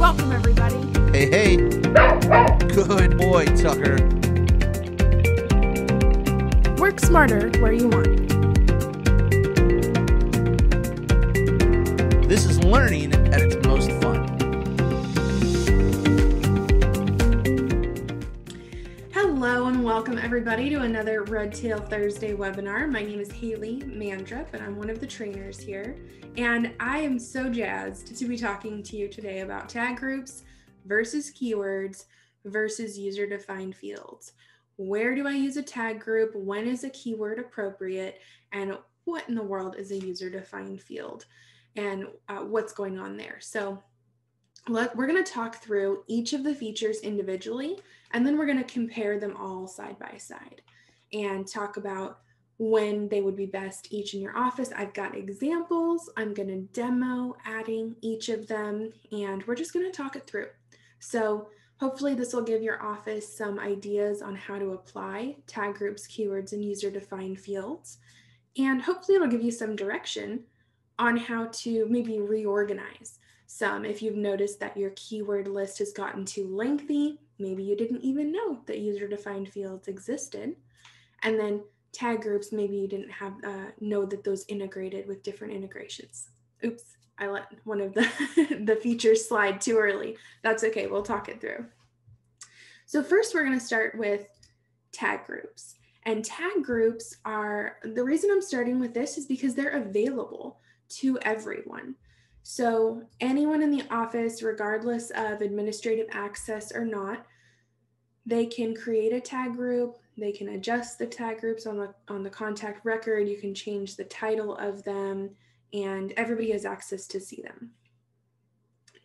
Welcome, everybody. Hey, hey. Good boy, Tucker. Work smarter where you want. This is learning at its most fun. Hello and welcome everybody to another Red Tail Thursday webinar. My name is Haley Mandrup and I'm one of the trainers here. And I am so jazzed to be talking to you today about tag groups versus keywords versus user-defined fields. Where do I use a tag group? When is a keyword appropriate? And what in the world is a user-defined field? And what's going on there? So we're going to talk through each of the features individually, and then we're going to compare them all side by side and talk about when they would be best each in your office. I've got examples. I'm going to demo adding each of them, and we're just going to talk it through. So hopefully this will give your office some ideas on how to apply tag groups, keywords, and user-defined fields. And hopefully it'll give you some direction on how to maybe reorganize some. If you've noticed that your keyword list has gotten too lengthy, maybe you didn't even know that user-defined fields existed. And then tag groups, maybe you didn't have know that those integrated with different integrations. Oops, I let one of the features slide too early. That's okay, we'll talk it through. So first we're going to start with tag groups. And tag groups are, the reason I'm starting with this is because they're available to everyone. So anyone in the office, regardless of administrative access or not, they can create a tag group. They can adjust the tag groups on the contact record. You can change the title of them, and everybody has access to see them.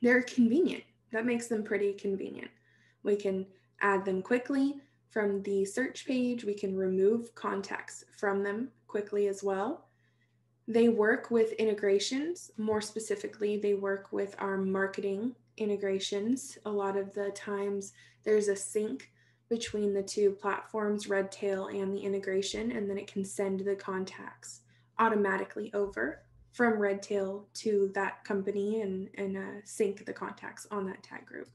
They're convenient. That makes them pretty convenient. We can add them quickly from the search page. We can remove contacts from them quickly as well. They work with integrations. More specifically, they work with our marketing integrations. A lot of the times there's a sync between the two platforms, Redtail and the integration, and then it can send the contacts automatically over from Redtail to that company and sync the contacts on that tag group.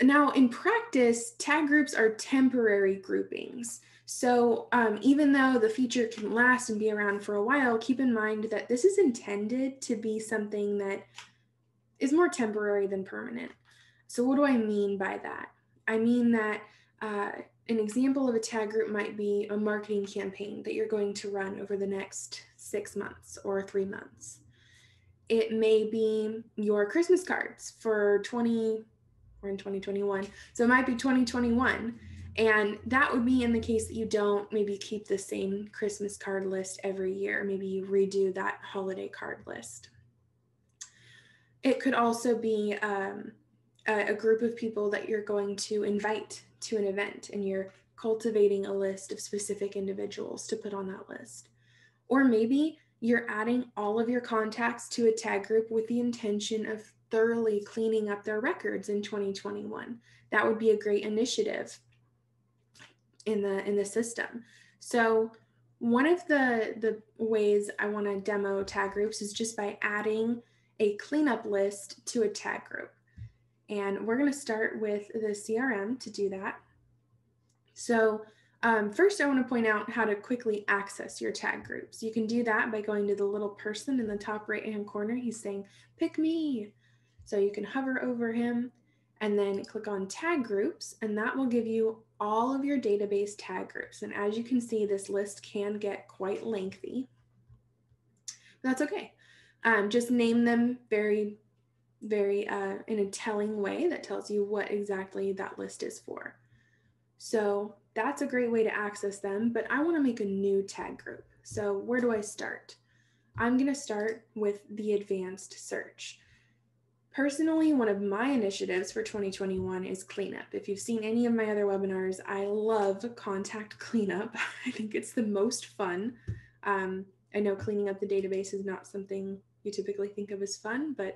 Now in practice, tag groups are temporary groupings. So even though the feature can last and be around for a while, keep in mind that this is intended to be something that is more temporary than permanent. So what do I mean by that? I mean that an example of a tag group might be a marketing campaign that you're going to run over the next 6 months or 3 months. It may be your Christmas cards for we're in 2021, so it might be 2021. And that would be in the case that you don't maybe keep the same Christmas card list every year. Maybe you redo that holiday card list. It could also be a group of people that you're going to invite to an event, and you're cultivating a list of specific individuals to put on that list. Or maybe you're adding all of your contacts to a tag group with the intention of thoroughly cleaning up their records in 2021. That would be a great initiative in the system. So one of the ways I want to demo tag groups is just by adding a cleanup list to a tag group. And we're going to start with the CRM to do that. So first I want to point out how to quickly access your tag groups. You can do that by going to the little person in the top right-hand corner. He's saying, pick me. So you can hover over him and then click on tag groups, and that will give you all of your database tag groups. And as you can see, this list can get quite lengthy. That's okay. Just name them very in a telling way that tells you what exactly that list is for. So that's a great way to access them, but I want to make a new tag group. So where do I start? I'm going to start with the advanced search. Personally, one of my initiatives for 2021 is cleanup. If you've seen any of my other webinars, I love contact cleanup. I think it's the most fun. I know cleaning up the database is not something you typically think of as fun, but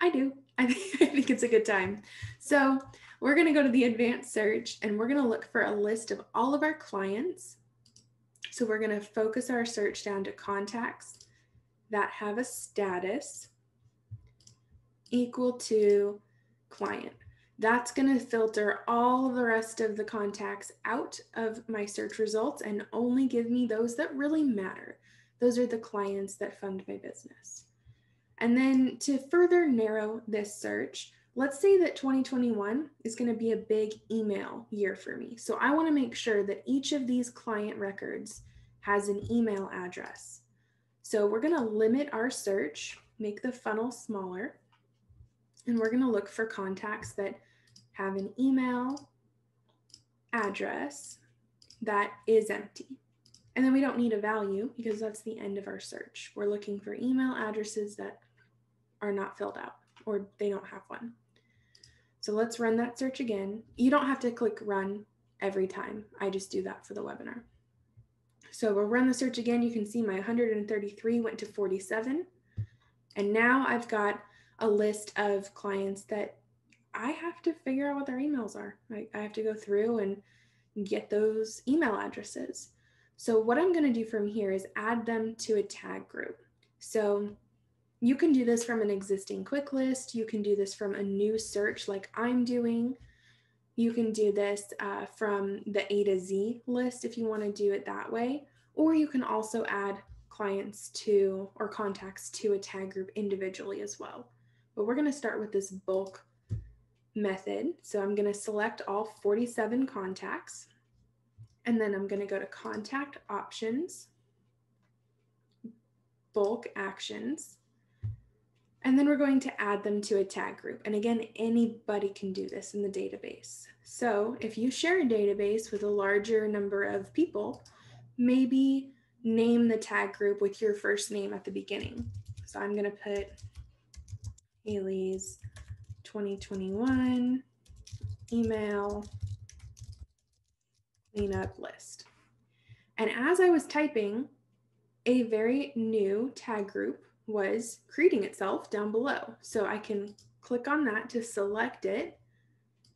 I do. I think it's a good time. So we're going to go to the advanced search, and we're going to look for a list of all of our clients. So we're going to focus our search down to contacts, that have a status equal to client. That's going to filter all the rest of the contacts out of my search results and only give me those that really matter. Those are the clients that fund my business. And then to further narrow this search, let's say that 2021 is going to be a big email year for me. So I want to make sure that each of these client records has an email address. So we're going to limit our search, make the funnel smaller, and we're going to look for contacts that have an email address that is empty. And then we don't need a value because that's the end of our search. We're looking for email addresses that are not filled out or they don't have one. So let's run that search again. You don't have to click run every time. I just do that for the webinar. So we'll run the search again. You can see my 133 went to 47. And now I've got a list of clients that I have to figure out what their emails are. I have to go through and get those email addresses. So what I'm going to do from here is add them to a tag group. So you can do this from an existing quick list. You can do this from a new search like I'm doing. You can do this from the A to Z list if you want to do it that way. Or you can also add clients to or contacts to a tag group individually as well. But we're going to start with this bulk method. So I'm going to select all 47 contacts. And then I'm going to go to contact options, bulk actions. And then we're going to add them to a tag group. And again, anybody can do this in the database. So if you share a database with a larger number of people, maybe name the tag group with your first name at the beginning. So I'm going to put Haley's 2021 email cleanup list. And as I was typing, a very new tag group was creating itself down below. So I can click on that to select it.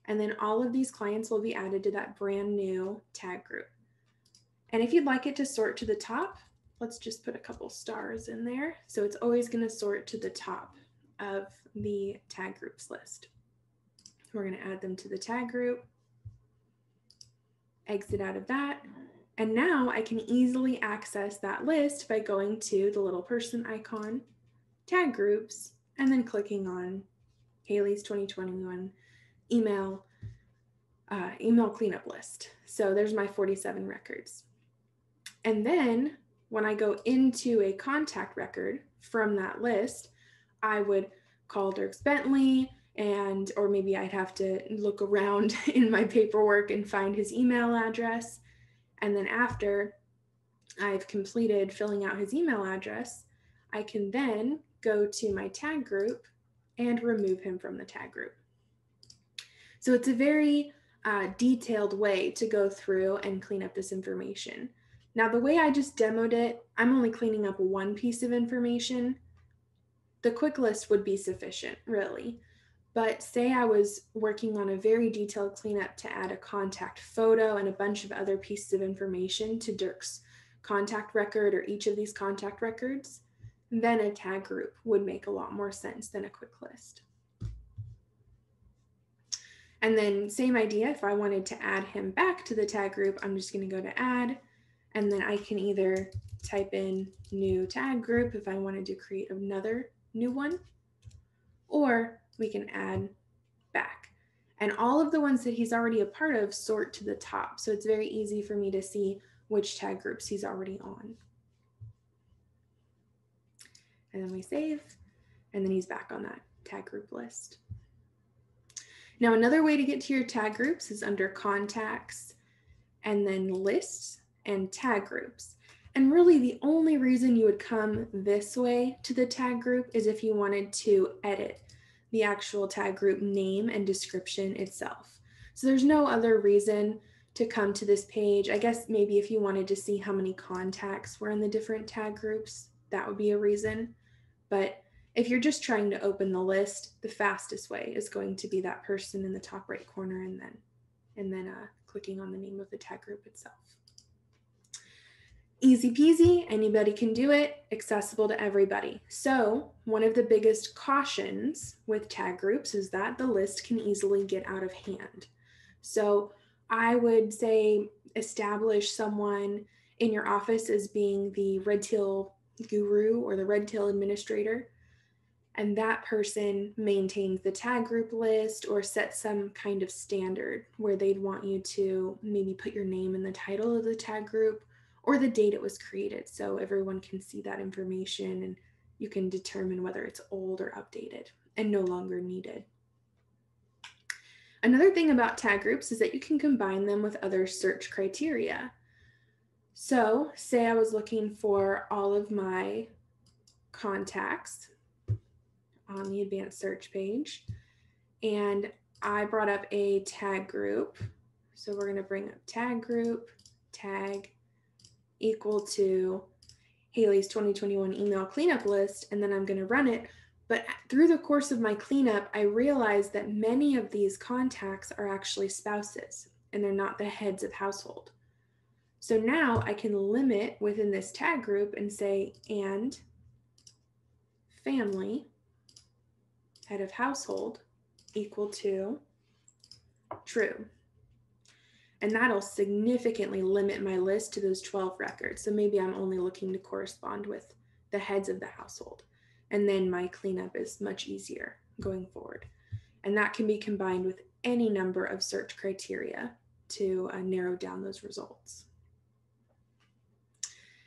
And then all of these clients will be added to that brand new tag group. And if you'd like it to sort to the top, let's just put a couple stars in there. So it's always going to sort to the top of the tag groups list. We're going to add them to the tag group, exit out of that. And now I can easily access that list by going to the little person icon, tag groups, and then clicking on Haley's 2021 email cleanup list. So there's my 47 records. And then when I go into a contact record from that list, I would call Dirks Bentley, or maybe I'd have to look around in my paperwork and find his email address. And then after I've completed filling out his email address, I can then go to my tag group and remove him from the tag group. So it's a very detailed way to go through and clean up this information. Now, the way I just demoed it, I'm only cleaning up one piece of information. The quick list would be sufficient, really. But say I was working on a very detailed cleanup to add a contact photo and a bunch of other pieces of information to Dirk's contact record or each of these contact records, then a tag group would make a lot more sense than a quick list. And then same idea, if I wanted to add him back to the tag group, I'm just going to go to add, and then I can either type in new tag group if I wanted to create another new one, or we can add back. And all of the ones that he's already a part of sort to the top. So it's very easy for me to see which tag groups he's already on. And then we save, and then he's back on that tag group list. Now, another way to get to your tag groups is under contacts and then lists and tag groups. And really the only reason you would come this way to the tag group is if you wanted to edit the actual tag group name and description itself. So there's no other reason to come to this page. I guess maybe if you wanted to see how many contacts were in the different tag groups, that would be a reason. But if you're just trying to open the list, the fastest way is going to be that person in the top right corner and then clicking on the name of the tag group itself. Easy peasy, anybody can do it, accessible to everybody. So one of the biggest cautions with tag groups is that the list can easily get out of hand. So I would say establish someone in your office as being the red tail guru or the red tail administrator, and that person maintains the tag group list or sets some kind of standard where they'd want you to maybe put your name in the title of the tag group or the date it was created, so everyone can see that information and you can determine whether it's old or updated and no longer needed. Another thing about tag groups is that you can combine them with other search criteria. So say I was looking for all of my contacts on the advanced search page, and I brought up a tag group. So we're going to bring up tag group, tag equal to Haley's 2021 email cleanup list, and then I'm going to run it. But through the course of my cleanup, I realized that many of these contacts are actually spouses and they're not the heads of household. So now I can limit within this tag group and say, and family, head of household, equal to true. And that'll significantly limit my list to those 12 records. So maybe I'm only looking to correspond with the heads of the household. And then my cleanup is much easier going forward. And that can be combined with any number of search criteria to narrow down those results.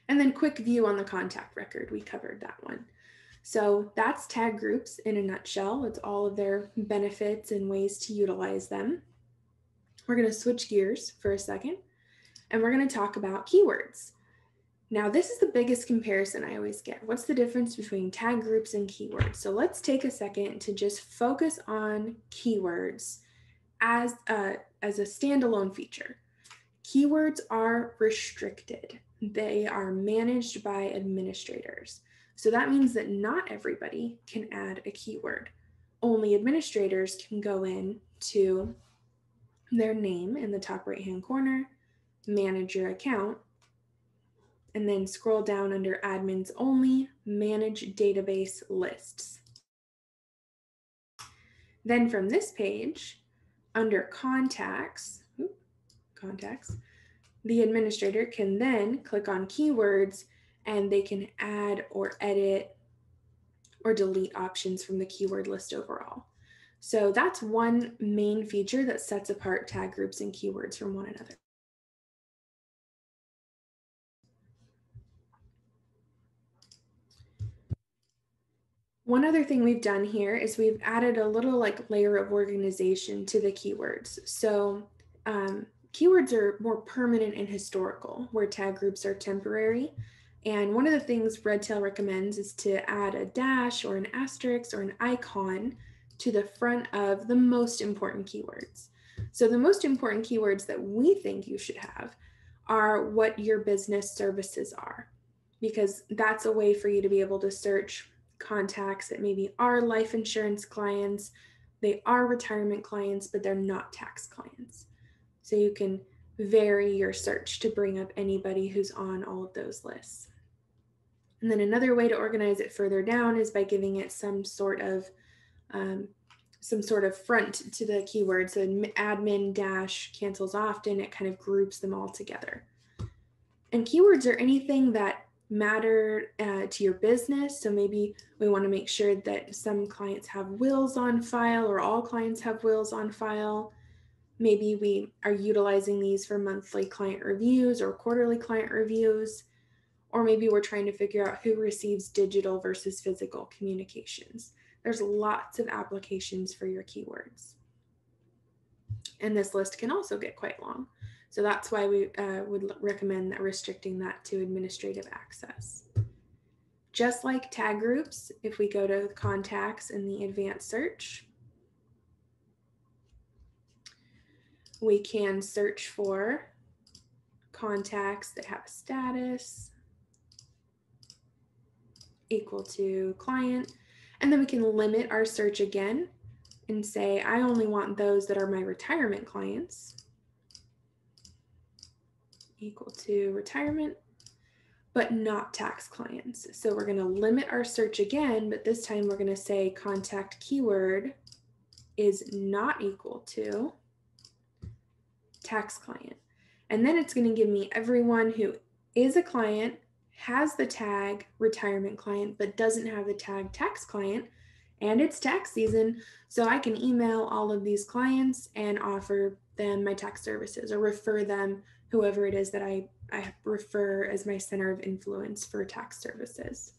And then quick view on the contact record, we covered that one. So that's tag groups in a nutshell. It's all of their benefits and ways to utilize them. We're going to switch gears for a second, and we're going to talk about keywords. Now, this is the biggest comparison I always get. What's the difference between tag groups and keywords? So let's take a second to just focus on keywords as a standalone feature. Keywords are restricted. They are managed by administrators. So that means that not everybody can add a keyword. Only administrators can go in to their name in the top right-hand corner, manage your account, and then scroll down under admins only, manage database lists. Then from this page, under contacts, the administrator can then click on keywords and they can add or edit or delete options from the keyword list overall. So that's one main feature that sets apart tag groups and keywords from one another. One other thing we've done here is we've added a little layer of organization to the keywords. So keywords are more permanent and historical, where tag groups are temporary. And one of the things Redtail recommends is to add a dash or an asterisk or an icon to the front of the most important keywords. So the most important keywords that we think you should have are what your business services are, because that's a way for you to be able to search contacts that maybe are life insurance clients, they are retirement clients, but they're not tax clients. So you can vary your search to bring up anybody who's on all of those lists. And then another way to organize it further down is by giving it some sort of front to the keyword. So admin dash cancels often, it kind of groups them all together. And keywords are anything that matter to your business. So maybe we want to make sure that some clients have wills on file or all clients have wills on file. Maybe we are utilizing these for monthly client reviews or quarterly client reviews. Or maybe we're trying to figure out who receives digital versus physical communications. There's lots of applications for your keywords. And this list can also get quite long. So that's why we would recommend that restricting that to administrative access. Just like tag groups, if we go to contacts in the advanced search, we can search for contacts that have a status equal to client, and then we can limit our search again and say, I only want those that are my retirement clients equal to retirement. but not tax clients. So we're going to limit our search again, but this time we're going to say contact keyword is not equal to tax client. And then it's going to give me everyone who is a client, has the tag retirement client, but doesn't have the tag tax client, and it's tax season. So I can email all of these clients and offer them my tax services or refer them, whoever it is that I refer as my center of influence for tax services.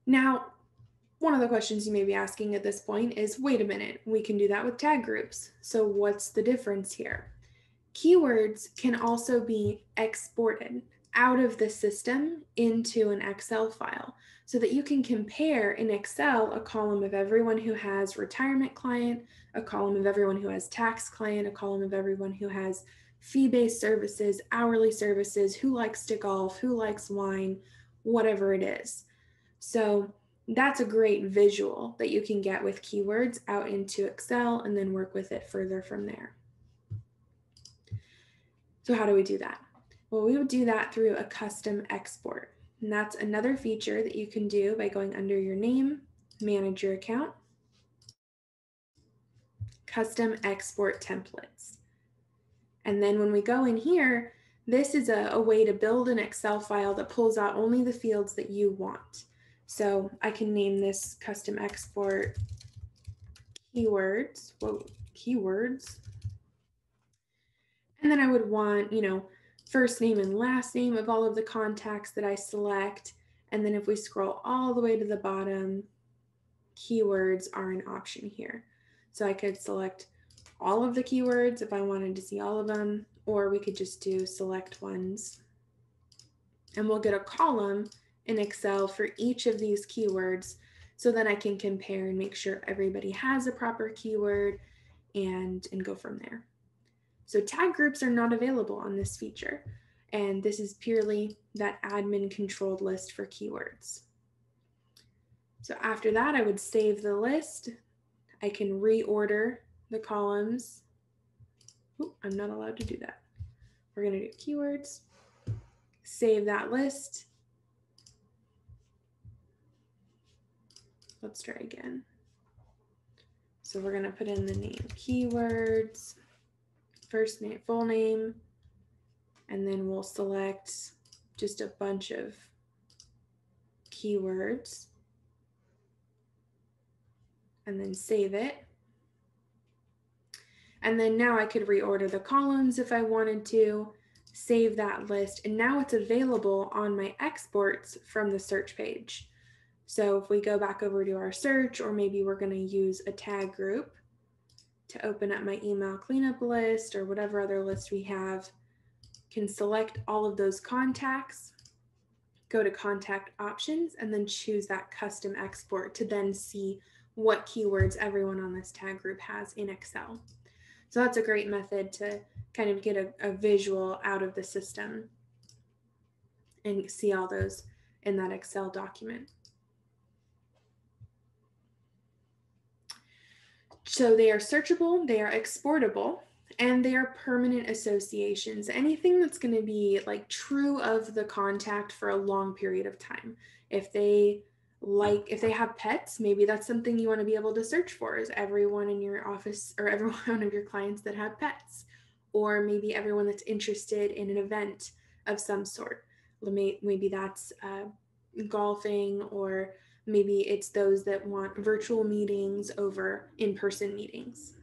Now, one of the questions you may be asking at this point is, wait a minute, we can do that with tag groups. So what's the difference here? Keywords can also be exported out of the system into an Excel file so that you can compare in Excel a column of everyone who has retirement client, a column of everyone who has tax client, a column of everyone who has fee-based services, hourly services, who likes to golf, who likes wine, whatever it is. So that's a great visual that you can get with keywords out into Excel and then work with it further from there. So how do we do that? Well, we would do that through a custom export. And that's another feature that you can do by going under your name, manage your account, custom export templates. And then when we go in here, this is a way to build an Excel file that pulls out only the fields that you want. So I can name this custom export keywords. Whoa, keywords. And then I would want, first name and last name of all of the contacts that I select. And then if we scroll all the way to the bottom, keywords are an option here. So I could select all of the keywords if I wanted to see all of them, or we could just do select ones. And we'll get a column in Excel for each of these keywords so then I can compare and make sure everybody has a proper keyword and go from there. So tag groups are not available on this feature, and this is purely that admin controlled list for keywords. So after that, I would save the list. I can reorder the columns. Ooh, I'm not allowed to do that. We're going to do keywords, save that list. Let's try again. So we're going to put in the name keywords, first name, full name, and then we'll select just a bunch of keywords and then save it. And then now I could reorder the columns if I wanted to, save that list, and now it's available on my exports from the search page. So if we go back over to our search, or maybe we're going to use a tag group to open up my email cleanup list or whatever other list we have, can select all of those contacts, go to contact options, and then choose that custom export to then see what keywords everyone on this tag group has in Excel. So that's a great method to kind of get a visual out of the system and see all those in that Excel document. So they are searchable, they are exportable, and they are permanent associations. Anything that's going to be like true of the contact for a long period of time. If they have pets, maybe that's something you want to be able to search for, is everyone in your office or every one of your clients that have pets, or maybe everyone that's interested in an event of some sort. Maybe that's golfing, or maybe it's those that want virtual meetings over in-person meetings.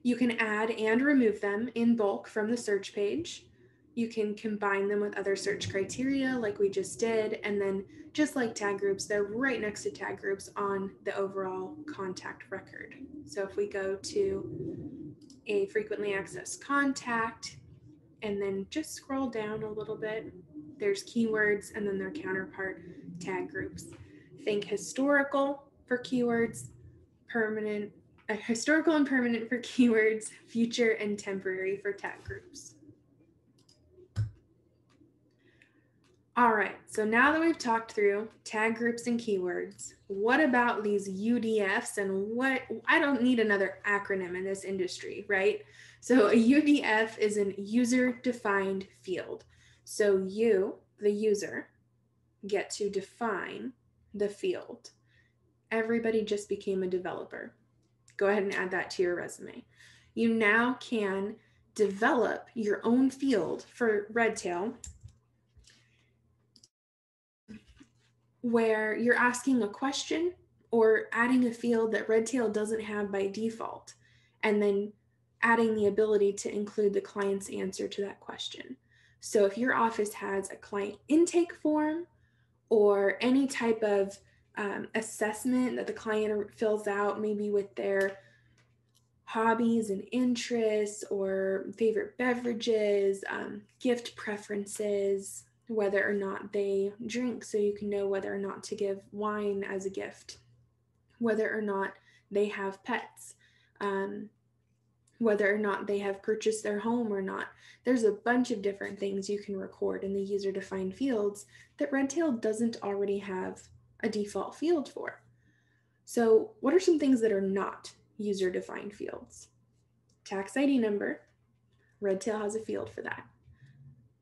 You can add and remove them in bulk from the search page. You can combine them with other search criteria like we just did, and then just like tag groups, they're right next to tag groups on the overall contact record. So if we go to a frequently accessed contact and then just scroll down a little bit, there's keywords and then their counterpart tag groups. Think historical for keywords, historical and permanent for keywords, future and temporary for tag groups. All right, so now that we've talked through tag groups and keywords, what about these UDFs and what, I don't need another acronym in this industry, right? So a UDF is an user-defined field. So you, the user, get to define the field. Everybody just became a developer. Go ahead and add that to your resume. You now can develop your own field for Redtail where you're asking a question or adding a field that Redtail doesn't have by default, and then adding the ability to include the client's answer to that question. So if your office has a client intake form or any type of assessment that the client fills out, maybe with their hobbies and interests or favorite beverages, gift preferences, whether or not they drink, so you can know whether or not to give wine as a gift, whether or not they have pets, whether or not they have purchased their home or not. There's a bunch of different things you can record in the user-defined fields that Redtail doesn't already have a default field for. So what are some things that are not user-defined fields? Tax ID number, Redtail has a field for that.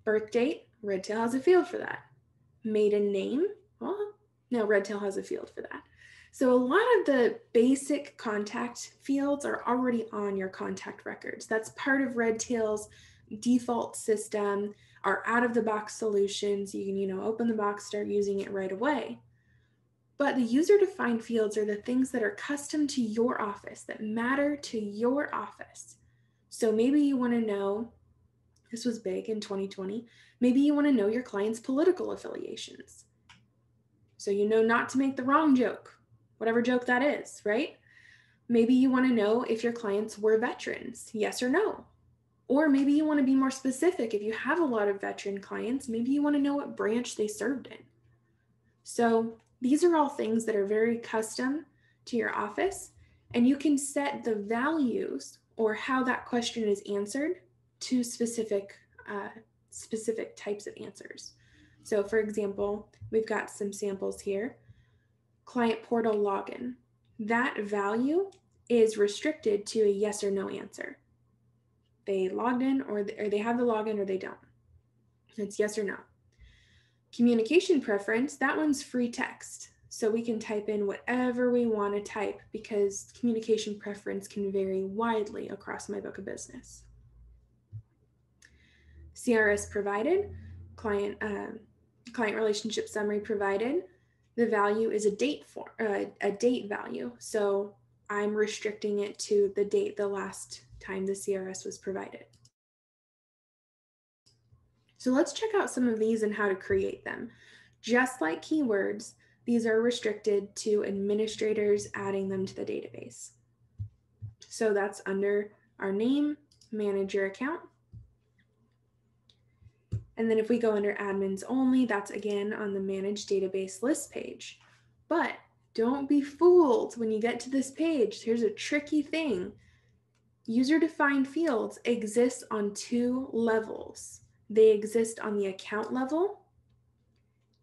Birth date, Redtail has a field for that. Maiden name, well, no, Redtail has a field for that. So a lot of the basic contact fields are already on your contact records. That's part of Redtail's default system, our out-of-the-box solutions. You can, open the box, start using it right away. But the user-defined fields are the things that are custom to your office, that matter to your office. So maybe you want to know, this was big in 2020, maybe you want to know your client's political affiliations. So you know not to make the wrong joke, whatever joke that is, right? Maybe you want to know if your clients were veterans, yes or no. Or maybe you want to be more specific. If you have a lot of veteran clients, maybe you want to know what branch they served in. So these are all things that are very custom to your office, and you can set the values or how that question is answered to specific types of answers. So for example, we've got some samples here. Client portal login. That value is restricted to a yes or no answer. They logged in or they have the login or they don't. It's yes or no. Communication preference, that one's free text. So we can type in whatever we want to type because communication preference can vary widely across my book of business. CRS provided, client relationship summary provided. The value is a date value. So I'm restricting it to the date the last time the CRS was provided. So let's check out some of these and how to create them. Just like keywords, these are restricted to administrators adding them to the database. So that's under our name, manager account. And then if we go under admins only, that's again on the manage database list page. But don't be fooled when you get to this page. Here's a tricky thing. User-defined fields exist on two levels. They exist on the account level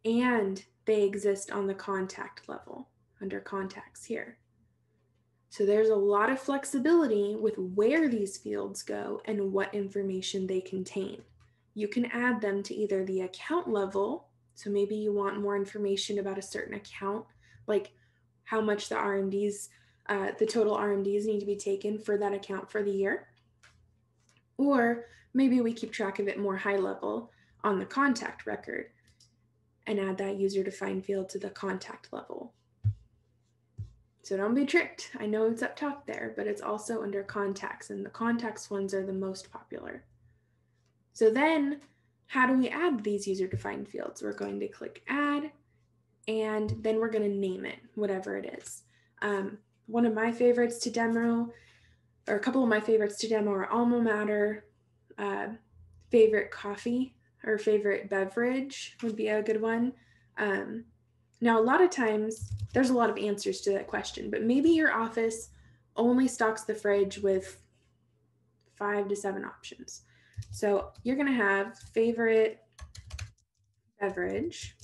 and they exist on the contact level under contacts here. So there's a lot of flexibility with where these fields go and what information they contain. You can add them to either the account level, so maybe you want more information about a certain account, like how much the RMDs, the total RMDs need to be taken for that account for the year. Or maybe we keep track of it more high level on the contact record and add that user-defined field to the contact level. So don't be tricked. I know it's up top there, but it's also under contacts, and the contacts ones are the most popular. So then how do we add these user-defined fields? We're going to click add, and then we're going to name it, whatever it is. One of my favorites to demo, or a couple of my favorites to demo are alma mater, favorite coffee or favorite beverage would be a good one. Now, a lot of times there's a lot of answers to that question, but maybe your office only stocks the fridge with 5 to 7 options. So you're going to have favorite beverage.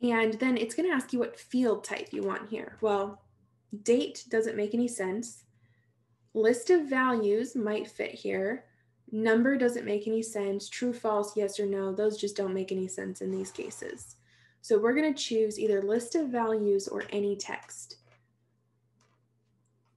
And then it's going to ask you what field type you want here. Well, date doesn't make any sense. List of values might fit here. Number doesn't make any sense. True, false, yes or no, those just don't make any sense in these cases. So we're going to choose either list of values or any text.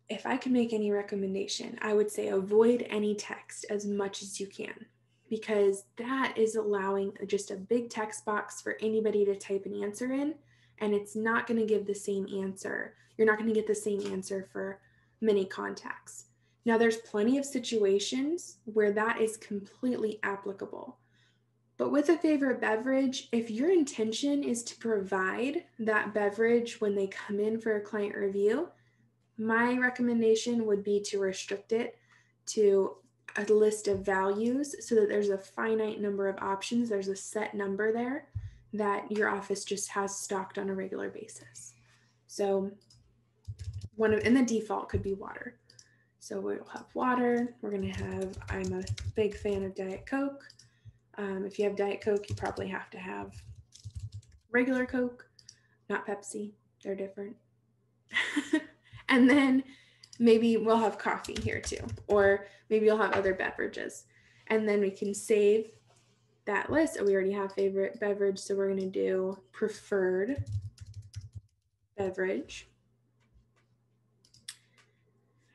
If I could make any recommendation, I would say avoid any text as much as you can, because that is allowing just a big text box for anybody to type an answer in, and it's not going to give the same answer. You're not going to get the same answer for many contacts. Now, there's plenty of situations where that is completely applicable. But with a favorite beverage, if your intention is to provide that beverage when they come in for a client review, my recommendation would be to restrict it to a list of values so that there's a finite number of options. There's a set number there that your office just has stocked on a regular basis. So and the default could be water. So we'll have water. We're going to have, I'm a big fan of Diet Coke. If you have Diet Coke, you probably have to have regular Coke, not Pepsi. They're different. And then maybe we'll have coffee here too, or maybe you'll have other beverages. And then we can save that list. We already have favorite beverage, so we're going to do preferred beverage.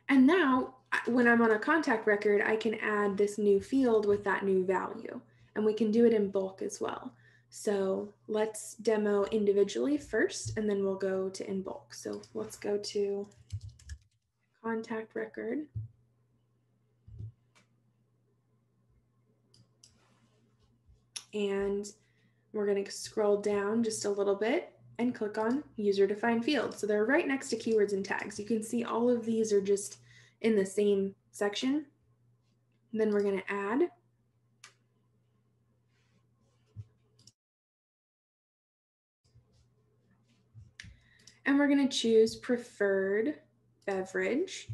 And now when I'm on a contact record, I can add this new field with that new value, and we can do it in bulk as well. So let's demo individually first, and then we'll go to in bulk. So let's go to contact record. And we're going to scroll down just a little bit and click on user defined field. So they're right next to keywords and tags. You can see all of these are just in the same section. And then we're going to add. And we're going to choose preferred beverage.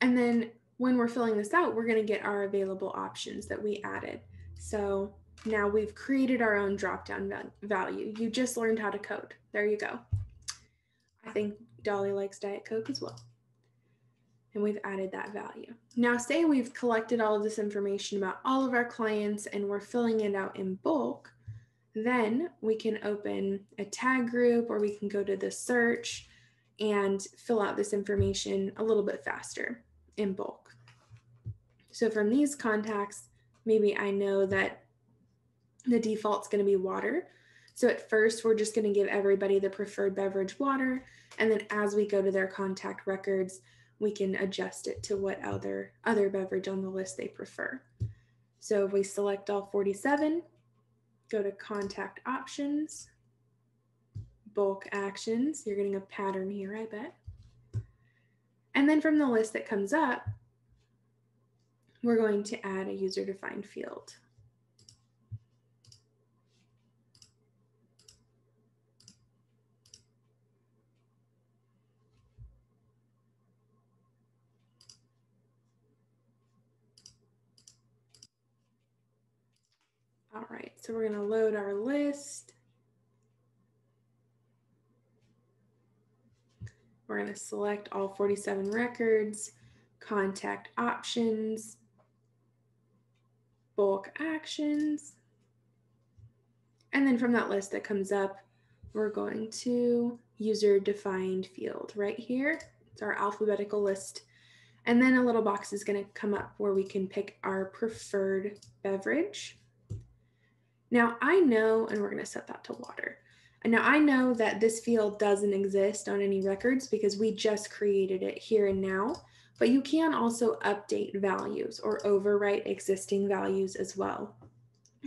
And then when we're filling this out, we're going to get our available options that we added. So now we've created our own drop-down value. You just learned how to code. There you go. I think Dolly likes Diet Coke as well. And we've added that value. Now say we've collected all of this information about all of our clients and we're filling it out in bulk, then we can open a tag group, or we can go to the search and fill out this information a little bit faster in bulk. So from these contacts, maybe I know that the default's going to be water. So at first, we're just going to give everybody the preferred beverage water. And then as we go to their contact records, we can adjust it to what other beverage on the list they prefer. So if we select all 47, go to contact options, bulk actions. You're getting a pattern here, I bet. And then from the list that comes up, we're going to add a user-defined field. All right, so we're going to load our list. We're going to select all 47 records, contact options, bulk actions. And then from that list that comes up, we're going to user defined field right here. It's our alphabetical list. And then a little box is going to come up where we can pick our preferred beverage. Now I know, and we're going to set that to water. And now I know that this field doesn't exist on any records because we just created it here and now, but you can also update values or overwrite existing values as well.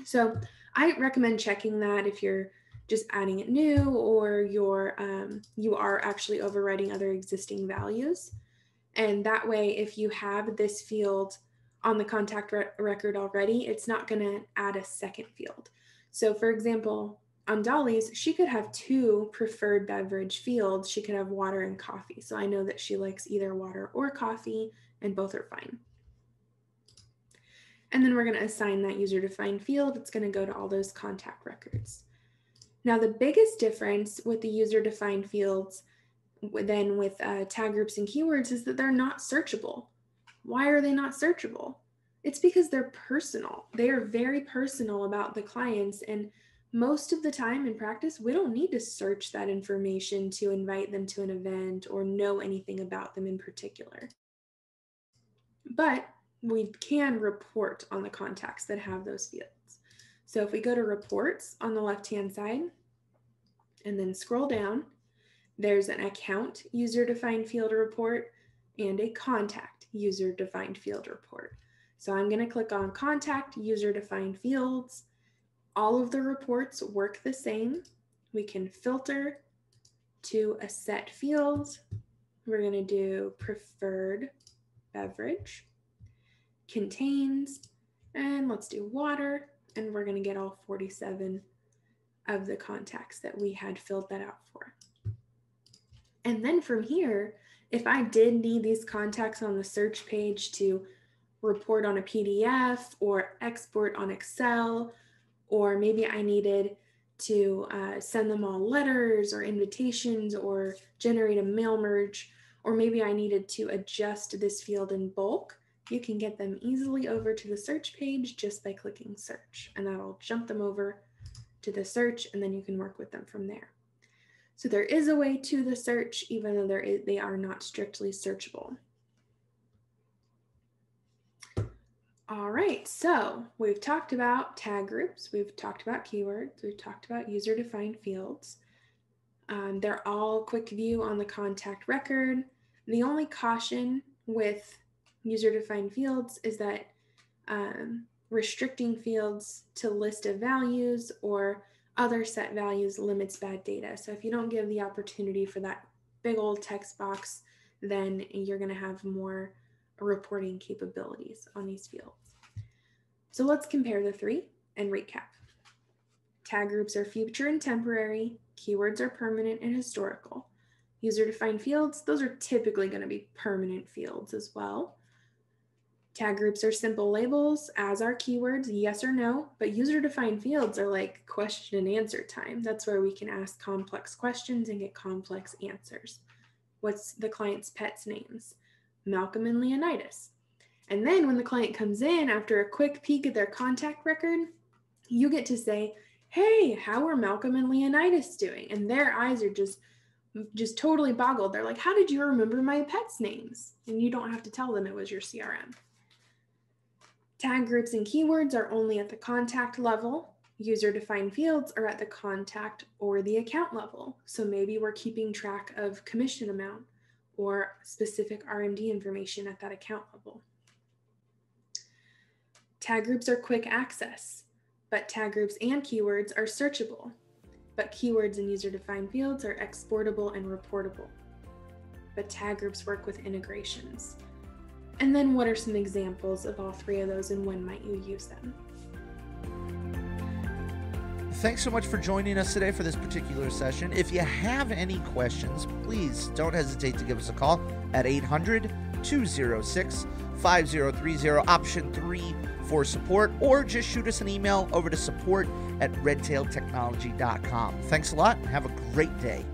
So I recommend checking that if you're just adding it new, or you are actually overwriting other existing values. And that way, if you have this field on the contact record already, it's not going to add a second field. So for example, on Dolly's, she could have two preferred beverage fields. She could have water and coffee. So I know that she likes either water or coffee, and both are fine. And then we're going to assign that user-defined field. It's going to go to all those contact records. Now, the biggest difference with the user-defined fields than with tag groups and keywords is that they're not searchable. Why are they not searchable? It's because they're personal. They are very personal about the clients, and most of the time in practice, we don't need to search that information to invite them to an event or know anything about them in particular. But we can report on the contacts that have those fields. So if we go to reports on the left-hand side and then scroll down, there's an account user-defined field report and a contact user-defined field report. So I'm going to click on contact user-defined fields. All of the reports work the same. We can filter to a set field. We're going to do preferred beverage, contains, and let's do water, and we're going to get all 47 of the contacts that we had filled that out for. And then from here, if I did need these contacts on the search page to report on a PDF or export on Excel, or maybe I needed to send them all letters or invitations or generate a mail merge, or maybe I needed to adjust this field in bulk, you can get them easily over to the search page just by clicking search, and that'll jump them over to the search, and then you can work with them from there. So there is a way to the search, even though they are not strictly searchable. All right, so we've talked about tag groups, we've talked about keywords, we've talked about user-defined fields. They're all quick view on the contact record. The only caution with user-defined fields is that restricting fields to list of values or other set values limits bad data. So if you don't give the opportunity for that big old text box, then you're going to have more reporting capabilities on these fields. So let's compare the three and recap. Tag groups are future and temporary. Keywords are permanent and historical. User-defined fields, those are typically going to be permanent fields as well. Tag groups are simple labels, as are keywords, yes or no, but user-defined fields are like question and answer time. That's where we can ask complex questions and get complex answers. What's the client's pet's names? Malcolm and Leonidas. And then when the client comes in after a quick peek at their contact record, you get to say, hey, how are Malcolm and Leonidas doing? And their eyes are just totally boggled. They're like, how did you remember my pet's names? And you don't have to tell them it was your CRM. Tag groups and keywords are only at the contact level. User-defined fields are at the contact or the account level. So maybe we're keeping track of commission amount or specific R&D information at that account level. Tag groups are quick access, but tag groups and keywords are searchable. But keywords and user-defined fields are exportable and reportable. But tag groups work with integrations. And then what are some examples of all three of those and when might you use them? Thanks so much for joining us today for this particular session. If you have any questions, please don't hesitate to give us a call at 800-206-5030, option 3 for support, or just shoot us an email over to support@redtailtechnology.com. Thanks a lot and have a great day.